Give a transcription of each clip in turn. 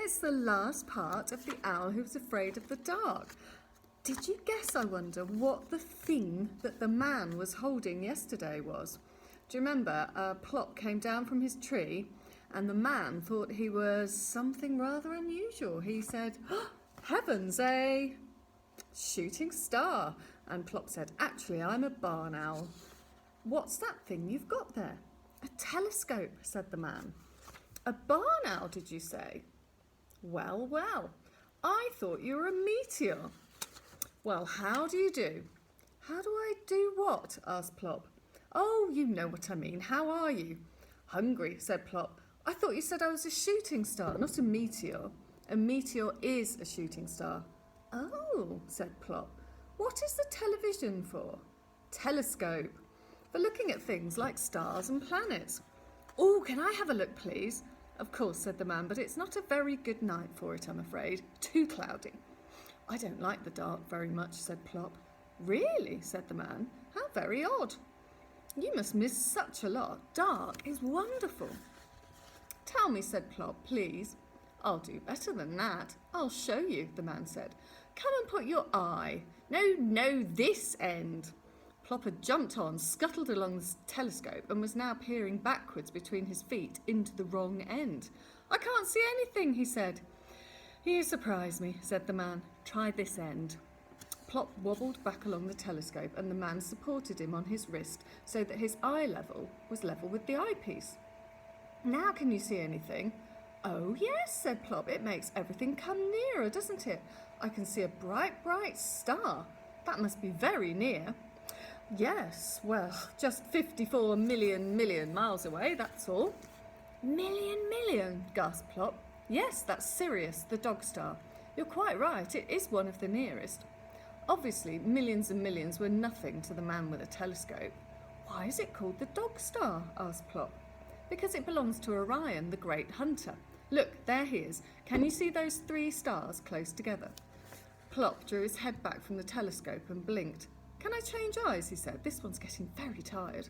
it's the last part of the owl who was afraid of the dark. Did you guess, I wonder, what the thing that the man was holding yesterday was? Do you remember Plop came down from his tree and the man thought he was something rather unusual. He said, oh, heavens, a shooting star. And Plop said, actually, I'm a barn owl. What's that thing you've got there? A telescope, said the man. A barn owl, did you say? Well, well, I thought you were a meteor. Well, how do you do? How do I do what? Asked Plop. Oh, you know what I mean. How are you? Hungry, said Plop. I thought you said I was a shooting star, not a meteor. A meteor is a shooting star. Oh, said Plop. What is the television for? Telescope. For looking at things like stars and planets. Oh, can I have a look, please? Of course, said the man, but it's not a very good night for it, I'm afraid. Too cloudy. I don't like the dark very much, said Plop. Really, said the man. How very odd. You must miss such a lot. Dark is wonderful. Tell me, said Plop, please. I'll do better than that. I'll show you, the man said. Come and put your eye. No, this end. Plop had jumped on, scuttled along the telescope, and was now peering backwards between his feet into the wrong end. I can't see anything, he said. You surprise me, said the man. Try this end. Plop wobbled back along the telescope, and the man supported him on his wrist so that his eye level was level with the eyepiece. Now can you see anything? Oh, yes, said Plop. It makes everything come nearer, doesn't it? I can see a bright, bright star. That must be very near. Yes, well, just 54 million miles away, that's all. Million, gasped Plop. Yes, that's Sirius, the dog star. You're quite right, it is one of the nearest. Obviously, millions and millions were nothing to the man with a telescope. Why is it called the dog star? Asked Plop. Because it belongs to Orion, the great hunter. Look, there he is. Can you see those 3 stars close together? Plop drew his head back from the telescope and blinked. Can I change eyes, he said. This one's getting very tired.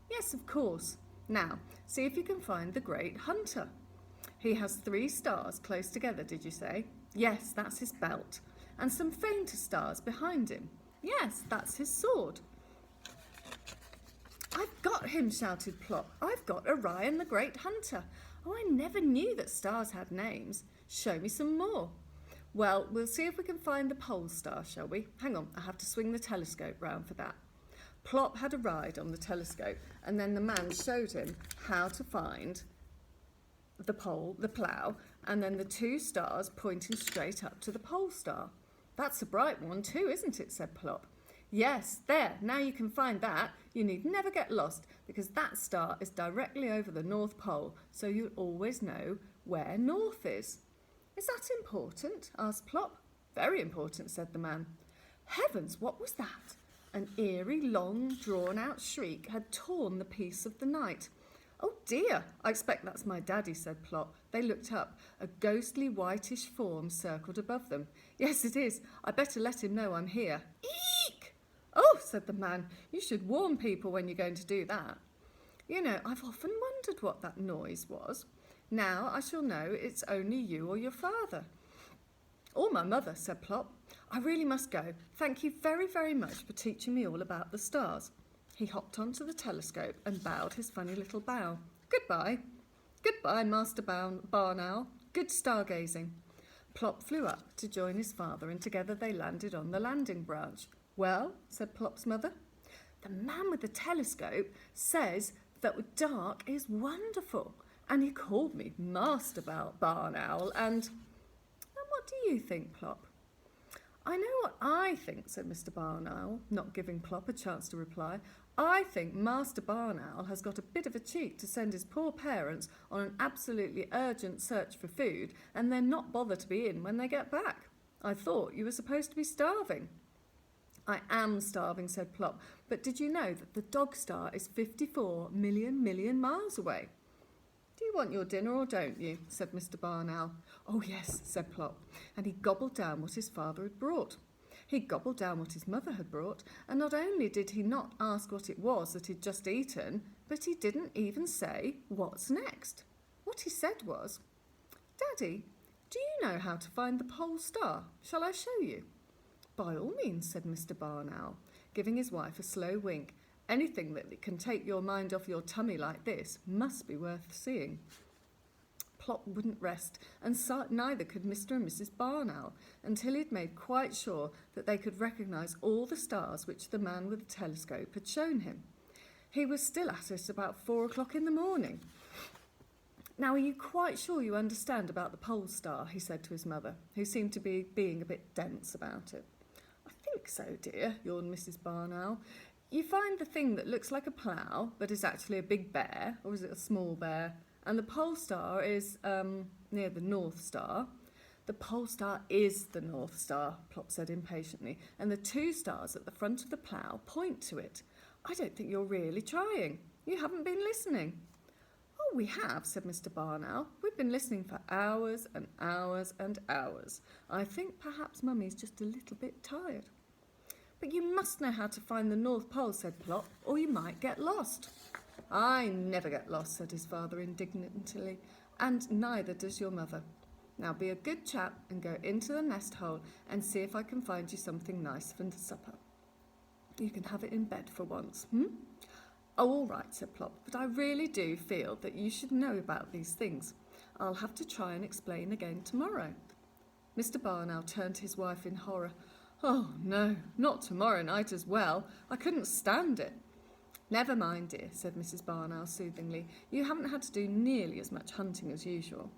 Yes, of course. Now, see if you can find the great hunter. He has 3 stars close together, did you say? Yes, that's his belt. And some fainter stars behind him. Yes, that's his sword. I've got him, shouted Plop. I've got Orion the Great Hunter. Oh, I never knew that stars had names. Show me some more. Well, we'll see if we can find the pole star, shall we? Hang on, I have to swing the telescope round for that. Plop had a ride on the telescope, and then the man showed him how to find the pole, the plough, and then the 2 stars pointing straight up to the pole star. That's a bright one too, isn't it? Said Plop. Yes, there, now you can find that. You need never get lost because that star is directly over the North Pole, so you'll always know where north is. Is that important? Asked Plop. Very important, said the man. Heavens, what was that? An eerie, long, drawn-out shriek had torn the peace of the night. Oh dear, I expect that's my daddy, said Plop. They looked up. A ghostly whitish form circled above them. Yes, it is. I better let him know I'm here. Eek! Oh, said the man, you should warn people when you're going to do that. You know, I've often wondered what that noise was. Now I shall know it's only you or your father. Or my mother, said Plop. I really must go. Thank you very, very much for teaching me all about the stars. He hopped onto the telescope and bowed his funny little bow. Goodbye. Goodbye, Master Barn Owl. Good stargazing. Plop flew up to join his father, and together they landed on the landing branch. Well, said Plop's mother, the man with the telescope says that dark is wonderful. And he called me Master Barn Owl, and what do you think, Plop? I know what I think, said Mr. Barn Owl, not giving Plop a chance to reply. I think Master Barn Owl has got a bit of a cheek to send his poor parents on an absolutely urgent search for food and then not bother to be in when they get back. I thought you were supposed to be starving. I am starving, said Plop, but did you know that the dog star is 54 million miles away? Do you want your dinner or don't you? Said Mr. Barn Owl. Oh yes, said Plop, and he gobbled down what his father had brought. He gobbled down what his mother had brought, and not only did he not ask what it was that he'd just eaten, but he didn't even say, what's next? What he said was, Daddy, Do you know how to find the pole star? Shall I show you? By all means, said Mr. Barn Owl, giving his wife a slow wink. Anything that can take your mind off your tummy like this must be worth seeing. Plop wouldn't rest, and neither could Mr. and Mrs. Barn Owl, until he'd made quite sure that they could recognise all the stars which the man with the telescope had shown him. He was still at it about 4 o'clock in the morning. Now, are you quite sure you understand about the pole star? He said to his mother, who seemed to be being a bit dense about it. I think so, dear, yawned Mrs. Barn Owl. You find the thing that looks like a plough, but is actually a big bear, or is it a small bear? And the pole star is near the North Star. The pole star is the North Star, Plop said impatiently, and the 2 stars at the front of the plough point to it. I don't think you're really trying. You haven't been listening. Oh, we have, said Mr. Barn Owl. We've been listening for hours and hours and hours. I think perhaps Mummy's just a little bit tired. But you must know how to find the North Pole, said Plop, or you might get lost. I never get lost, said his father indignantly, and neither does your mother. Now be a good chap and go into the nest hole and see if I can find you something nice for supper. You can have it in bed for once, Oh, all right, said Plop, but I really do feel that you should know about these things. I'll have to try and explain again tomorrow. Mr. Barn Owl turned to his wife in horror. Oh, no, not tomorrow night as well. I couldn't stand it. Never mind, dear, said Mrs. Barn Owl soothingly. You haven't had to do nearly as much hunting as usual.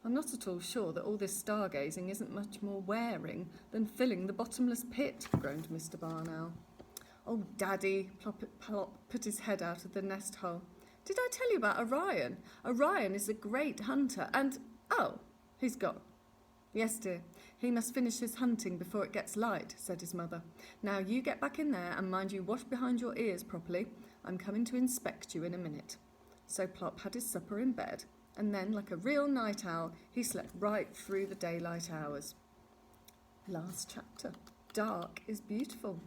I'm not at all sure that all this stargazing isn't much more wearing than filling the bottomless pit, groaned Mr. Barn Owl. Oh, Daddy, Plop put his head out of the nest hole. Did I tell you about Orion? Orion is a great hunter and... Oh, he's gone. Yes, dear. He must finish his hunting before it gets light, said his mother. Now you get back in there and mind you wash behind your ears properly. I'm coming to inspect you in a minute. So Plop had his supper in bed, and then, like a real night owl, he slept right through the daylight hours. Last chapter. Dark is beautiful.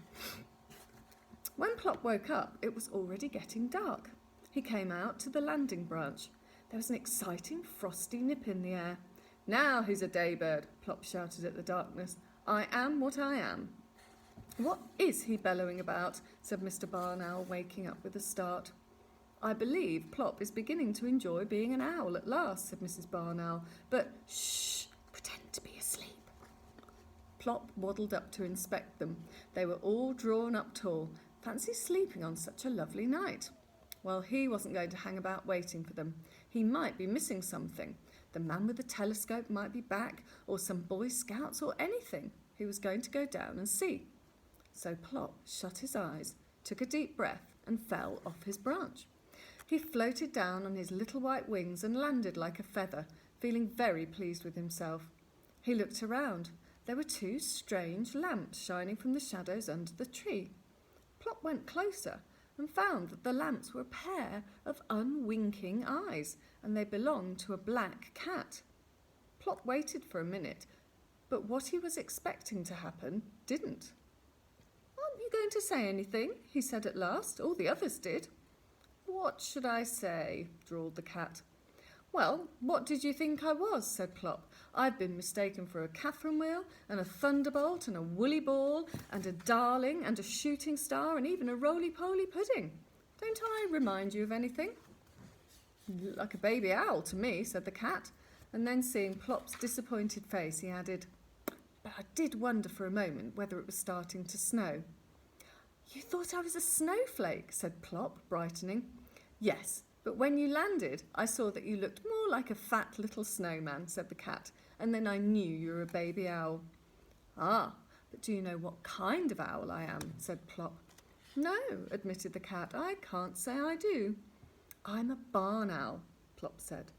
When Plop woke up, it was already getting dark. He came out to the landing branch. There was an exciting frosty nip in the air. Now who's a daybird? Plop shouted at the darkness. I am what I am. What is he bellowing about? Said Mr. Barn Owl, waking up with a start. I believe Plop is beginning to enjoy being an owl at last, said Mrs. Barn Owl. But shh, pretend to be asleep. Plop waddled up to inspect them. They were all drawn up tall. Fancy sleeping on such a lovely night. Well, he wasn't going to hang about waiting for them. He might be missing something. The man with the telescope might be back, or some Boy Scouts, or anything. He was going to go down and see. So Plop shut his eyes, took a deep breath, and fell off his branch. He floated down on his little white wings and landed like a feather, feeling very pleased with himself. He looked around. There were 2 strange lamps shining from the shadows under the tree. Plop went closer and found that the lamps were a pair of unwinking eyes, and they belonged to a black cat. Plop waited for a minute, but what he was expecting to happen didn't. Aren't you going to say anything? He said at last. All the others did. What should I say? Drawled the cat. Well, what did you think I was? Said Plop. I've been mistaken for a Catherine wheel and a thunderbolt and a woolly ball and a darling and a shooting star and even a roly-poly pudding. Don't I remind you of anything? Like a baby owl to me, said the cat, and then seeing Plop's disappointed face, he added, but I did wonder for a moment whether it was starting to snow. You thought I was a snowflake, said Plop, brightening. Yes, but when you landed, I saw that you looked more like a fat little snowman, said the cat, and then I knew you were a baby owl. Ah, but do you know what kind of owl I am? Said Plop. No, admitted the cat, I can't say I do. I'm a barn owl, Plop said.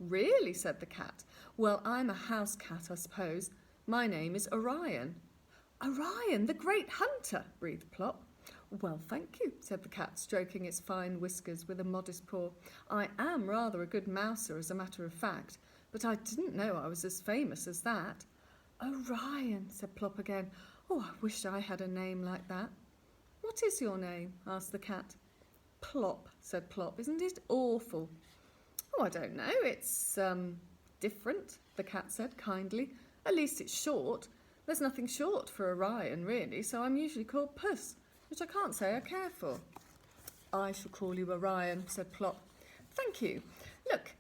Really, said the cat. Well, I'm a house cat, I suppose. My name is Orion. Orion, the great hunter, breathed Plop. Well, thank you, said the cat, stroking its fine whiskers with a modest paw. I am rather a good mouser, as a matter of fact, but I didn't know I was as famous as that. Orion, said Plop again. Oh, I wish I had a name like that. What is your name? Asked the cat. Plop, said Plop. Isn't it awful? Oh, I don't know. It's different, the cat said kindly. At least it's short. There's nothing short for Orion, really, so I'm usually called Puss, which I can't say I care for. I shall call you Orion, said Plop. Thank you. Look,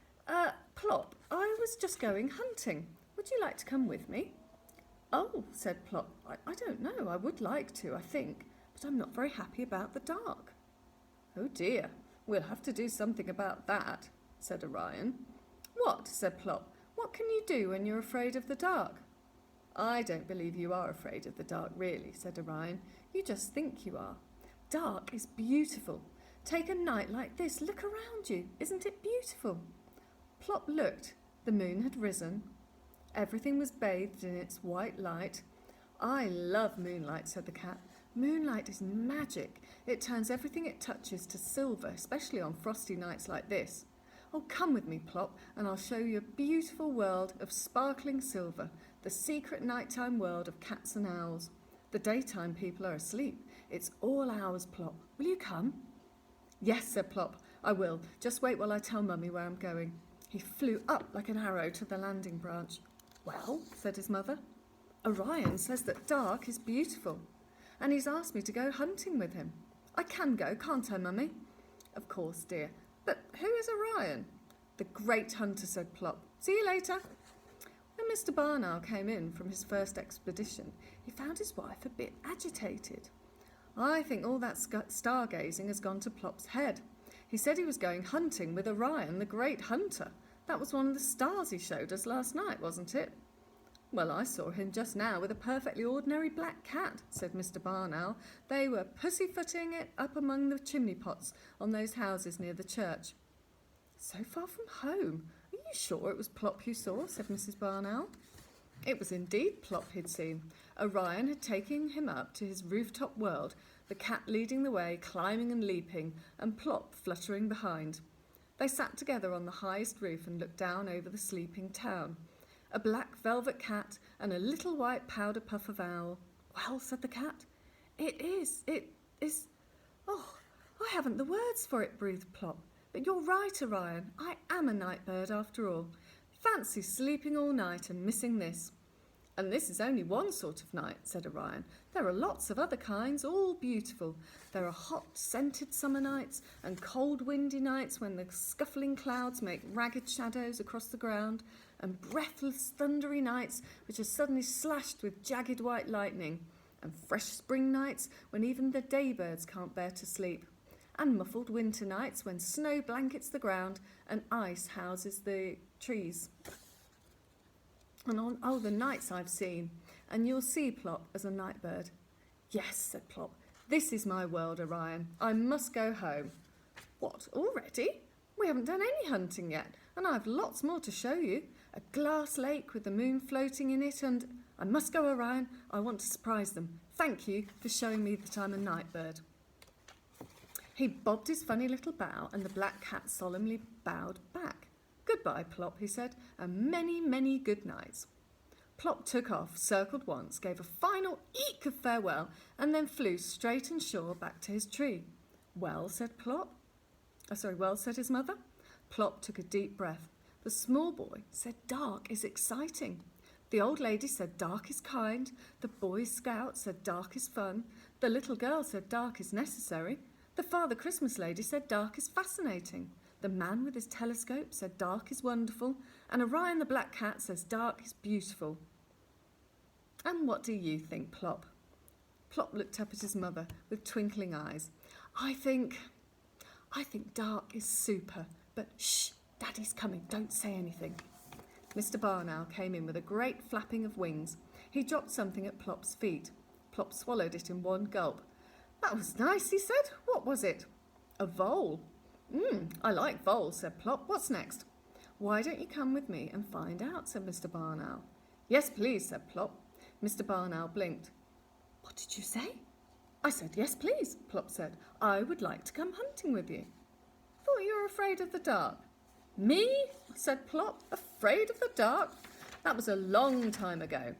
Plop, I was just going hunting. Would you like to come with me? Oh, said Plop, I don't know. I would like to, I think, but I'm not very happy about the dark. Oh dear, we'll have to do something about that, said Orion. What? Said Plop. What can you do when you're afraid of the dark? I don't believe you are afraid of the dark, really, said Orion. You just think you are. Dark is beautiful. Take a night like this. Look around you. Isn't it beautiful? Plop looked. The moon had risen. Everything was bathed in its white light. I love moonlight, said the cat. Moonlight is magic. It turns everything it touches to silver, especially on frosty nights like this. Oh, come with me, Plop, and I'll show you a beautiful world of sparkling silver, the secret nighttime world of cats and owls. The daytime people are asleep. It's all ours, Plop. Will you come? Yes, said Plop, I will. Just wait while I tell Mummy where I'm going. He flew up like an arrow to the landing branch. Well, said his mother, Orion says that dark is beautiful, and he's asked me to go hunting with him. I can go, can't I, Mummy? Of course, dear. But who is Orion? The great hunter, said Plop. See you later. When Mr. Barn Owl came in from his first expedition, he found his wife a bit agitated. I think all that stargazing has gone to Plop's head. He said he was going hunting with Orion, the great hunter. That was one of the stars he showed us last night, wasn't it? Well, I saw him just now with a perfectly ordinary black cat, said Mr. Barn Owl. They were pussyfooting it up among the chimney pots on those houses near the church. So far from home. Are you sure it was Plop you saw? Said Mrs. Barn Owl. It was indeed Plop he'd seen. Orion had taken him up to his rooftop world, the cat leading the way, climbing and leaping, and Plop fluttering behind. They sat together on the highest roof and looked down over the sleeping town. A black velvet cat and a little white powder puff of owl. Well, said the cat, it is. Oh, I haven't the words for it, breathed Plop. But you're right, Orion. I am a night bird after all. Fancy sleeping all night and missing this. And this is only one sort of night, said Orion. There are lots of other kinds, all beautiful. There are hot, scented summer nights and cold, windy nights when the scuffling clouds make ragged shadows across the ground, and breathless, thundery nights which are suddenly slashed with jagged white lightning, and fresh spring nights when even the daybirds can't bear to sleep, and muffled winter nights when snow blankets the ground and ice houses the trees. And on all the nights I've seen, and you'll see Plop as a night bird. Yes, said Plop, this is my world, Orion. I must go home. What, already? We haven't done any hunting yet, and I've lots more to show you. A glass lake with the moon floating in it, and I must go, Orion. I want to surprise them. Thank you for showing me that I'm a night bird. He bobbed his funny little bow, and the black cat solemnly bowed back. Goodbye, Plop, he said, and many, many good nights. Plop took off, circled once, gave a final eek of farewell, and then flew straight and sure back to his tree. Well, said Plop. Well, said his mother. Plop took a deep breath. The small boy said dark is exciting. The old lady said dark is kind. The Boy Scout said dark is fun. The little girl said dark is necessary. The Father Christmas lady said dark is fascinating. The man with his telescope said dark is wonderful, and Orion the black cat says dark is beautiful. And what do you think, Plop? Plop looked up at his mother with twinkling eyes. I think dark is super, but shh, Daddy's coming, don't say anything. Mr. Barn Owl came in with a great flapping of wings. He dropped something at Plop's feet. Plop swallowed it in one gulp. That was nice, he said. What was it? A vole. I like voles, said Plop. What's next? Why don't you come with me and find out, said Mr. Barn Owl. Yes, please, said Plop. Mr. Barn Owl blinked. What did you say? I said, yes, please, Plop said. I would like to come hunting with you. Thought you were afraid of the dark. Me? Said Plop. Afraid of the dark? That was a long time ago.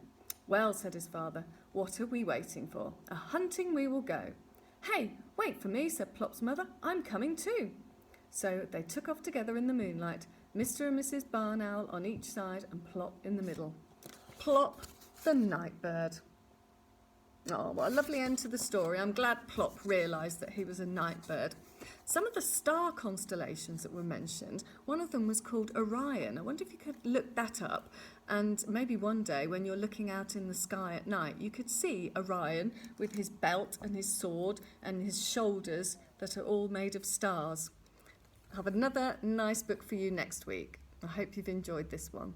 Well, said his father, what are we waiting for? A hunting we will go. Hey, wait for me, said Plop's mother. I'm coming too. So they took off together in the moonlight, Mr. and Mrs. Barn Owl on each side and Plop in the middle. Plop, the night bird. Oh, what a lovely end to the story. I'm glad Plop realised that he was a night bird. Some of the star constellations that were mentioned, one of them was called Orion. I wonder if you could look that up, and maybe one day when you're looking out in the sky at night, you could see Orion with his belt and his sword and his shoulders that are all made of stars. I have another nice book for you next week. I hope you've enjoyed this one.